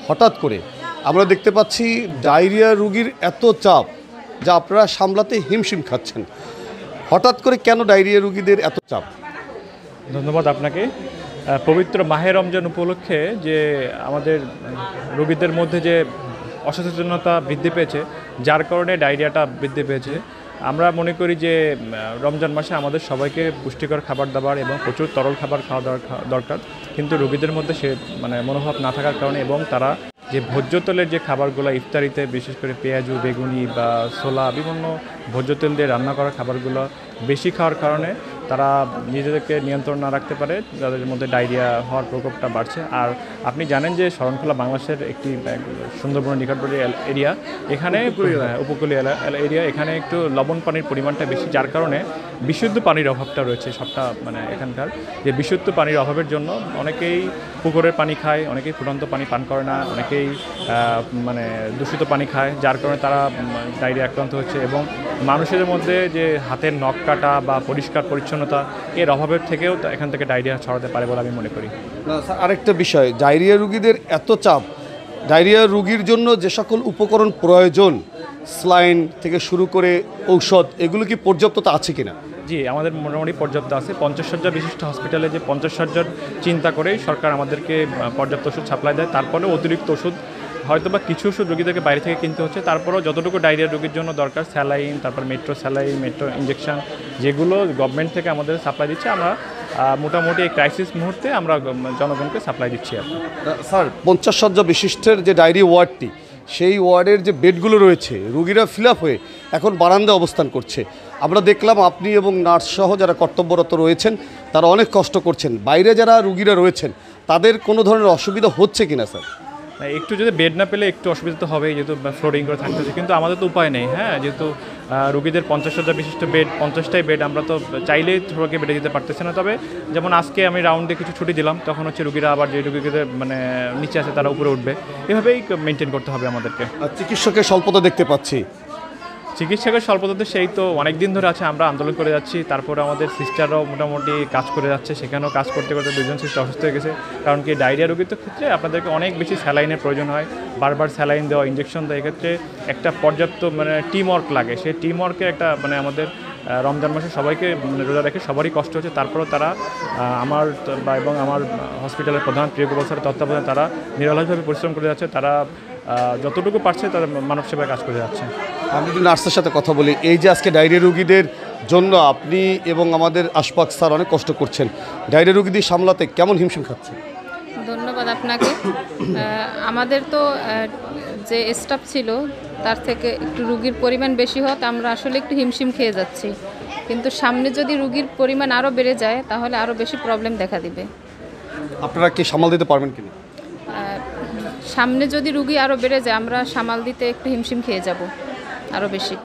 হঠাৎ করে আমরা দেখতে পাচ্ছি ডায়রিয়া রোগীর এত চাপ যা আপনারা সামলাতে হিমশিম খাচ্ছেন। হঠাৎ করে কেন ডায়রিয়া রোগীদের এত চাপ? ধন্যবাদ আপনাকে। পবিত্র মাহে রমজান উপলক্ষে যে আমাদের রোগীদের মধ্যে যে অসচেতনতা বৃদ্ধি পেয়েছে, যার কারণে ডায়রিয়াটা বৃদ্ধি পেয়েছে। আমরা মনে করি যে রমজান মাসে আমাদের সবাইকে পুষ্টিকর খাবার দাবার এবং প্রচুর তরল খাবার খাওয়া দরকার, কিন্তু রোগীদের মধ্যে সে মনোভাব না থাকার কারণে এবং তারা যে ভোজ্য তেলের যে খাবারগুলো ইফতারিতে বিশেষ করে পেঁয়াজু, বেগুনি বা ছোলা বিভিন্ন ভোজ্য তেল দিয়ে রান্না করা খাবারগুলো বেশি খাওয়ার কারণে তারা নিজেদেরকে নিয়ন্ত্রণ না রাখতে পারে, যাদের মধ্যে ডায়রিয়া হওয়ার প্রকোপটা বাড়ছে। আর আপনি জানেন যে শরণখোলা বাংলাদেশের একটি সুন্দরবনের নিকটবর্তী এরিয়া, এখানে উপকূলীয় এরিয়া, এখানে একটু লবণ পানির পরিমাণটা বেশি, যার কারণে বিশুদ্ধ পানির অভাবটা রয়েছে। সবটা এখানকার যে বিশুদ্ধ পানির অভাবের জন্য অনেকেই পুকুরের পানি খায়, অনেকেই ফুটন্ত পানি পান করে না, অনেকেই দূষিত পানি খায়, যার কারণে তারা ডায়রিয়া আক্রান্ত হচ্ছে। এবং মানুষের মধ্যে যে হাতের নখ কাটা বা পরিষ্কার পরিচ্ছন্নতা এর অভাবের থেকেও এখান থেকে ডায়রিয়া ছড়াতে পারে বলে আমি মনে করি। আরেকটা বিষয়, ডায়রিয়া রোগীদের এত চাপ, ডায়রিয়া রোগীর জন্য যে সকল উপকরণ প্রয়োজন, স্লাইন থেকে শুরু করে ঔষধ, এগুলো কি পর্যাপ্ততা আছে কিনা? জি, আমাদের মোটামুটি পর্যাপ্ত আছে। 50 শয্যা বিশিষ্ট হসপিটালে যে 50 শয্যার চিন্তা করেই সরকার আমাদেরকে পর্যাপ্ত ওষুধ সাপ্লাই দেয়। তারপরেও অতিরিক্ত ওষুধ হয়তো বা কিছু ওষুধ রোগীদেরকে বাইরে থেকে কিনতে হচ্ছে, তারপরেও যতটুকু ডায়রিয়া রোগীর জন্য দরকার স্যালাইন, তারপর মেট্রো স্যালাইন, মেট্রো ইঞ্জেকশন, যেগুলো গভর্নমেন্ট থেকে আমাদের সাপ্লাই দিচ্ছে, আমরা মোটামুটি এই ক্রাইসিস মুহূর্তে আমরা জনগণকে সাপ্লাই দিচ্ছি। স্যার, 50 শয্যা বিশিষ্টের যে ডায়রিয়া ওয়ার্ডটি, সেই ওয়ার্ডের যে বেডগুলো রয়েছে, রোগীরা ফিল আপ হয়ে এখন বারান্দায় অবস্থান করছে। আমরা দেখলাম আপনি এবং নার্সসহ যারা কর্তব্যরত রয়েছেন তারা অনেক কষ্ট করছেন। বাইরে যারা রোগীরা রয়েছেন তাদের কোনো ধরনের অসুবিধা হচ্ছে কিনা স্যার? একটু যদি বেড না পেলে একটু অসুবিধা তো হবেই, যেহেতু ফ্লোরিং করে থাকতে হচ্ছে, কিন্তু আমাদের তো উপায় নেই। হ্যাঁ, যেহেতু রোগীদের 50 শয্যা বিশিষ্ট বেড, 50টাই বেড, আমরা তো চাইলেই রোগীকে বেডে দিতে পারতেছি না। তবে যেমন আজকে আমি রাউন্ডে কিছু ছুটি দিলাম, তখন হচ্ছে রোগীরা আবার যে রোগীদের নিচে আছে তারা উপরে উঠবে, এভাবেই মেনটেন করতে হবে আমাদেরকে। চিকিৎসকের স্বল্পতা দেখতে পাচ্ছি। চিকিৎসকের স্বল্পতা সেই তো অনেক দিন ধরে আছে, আমরা আন্দোলন করে যাচ্ছি। তারপরে আমাদের সিস্টাররাও মোটামুটি কাজ করে যাচ্ছে, সেখানেও কাজ করতে করতে 2জন সিস্টার অসুস্থ হয়ে গেছে। কারণ কি, ডায়রিয়া রোগীর ক্ষেত্রে আপনাদেরকে অনেক বেশি স্যালাইনের প্রয়োজন হয়, বারবার স্যালাইন দেওয়া, ইঞ্জেকশন দেওয়া, এক্ষেত্রে একটা পর্যাপ্ত টিম ওয়ার্ক লাগে। সেই টিম ওয়ার্কের একটা আমাদের রমজান মাসে সবাইকে রোজা রেখে সবারই কষ্ট হচ্ছে, তারপরেও তারা আমার এবং আমার হসপিটালের প্রধান প্রিয়গোপাল স্যারের তত্ত্বাবধানে তারা নিরলসভাবে পরিশ্রম করে যাচ্ছে। তারা যতটুকু পারছে তারা মানব সেবায় কাজ করে যাচ্ছে। আমি যদি নার্সের সাথে কথা বলি, এই যে আজকে ডায়রিয়া রোগীদের জন্য আপনি এবং আমাদের আশফাক স্যার অনেক কষ্ট করছেন, ডায়রিয়া রোগীদের সামলাতে কেমন হিমশিম খাচ্ছেন? ধন্যবাদ আপনাকে। আমাদের তো যে স্টাফ ছিল তার থেকে একটু রুগীর পরিমাণ বেশি হওয়াতে আমরা আসলে একটু হিমশিম খেয়ে যাচ্ছি, কিন্তু সামনে যদি রুগীর পরিমাণ আরও বেড়ে যায় তাহলে আরও বেশি প্রবলেম দেখা দিবে। আপনারা কি সামাল দিতে পারবেন কিনা? সামনে যদি রুগী আরও বেড়ে যায় আমরা সামাল দিতে একটু হিমশিম খেয়ে যাব আরও বেশি।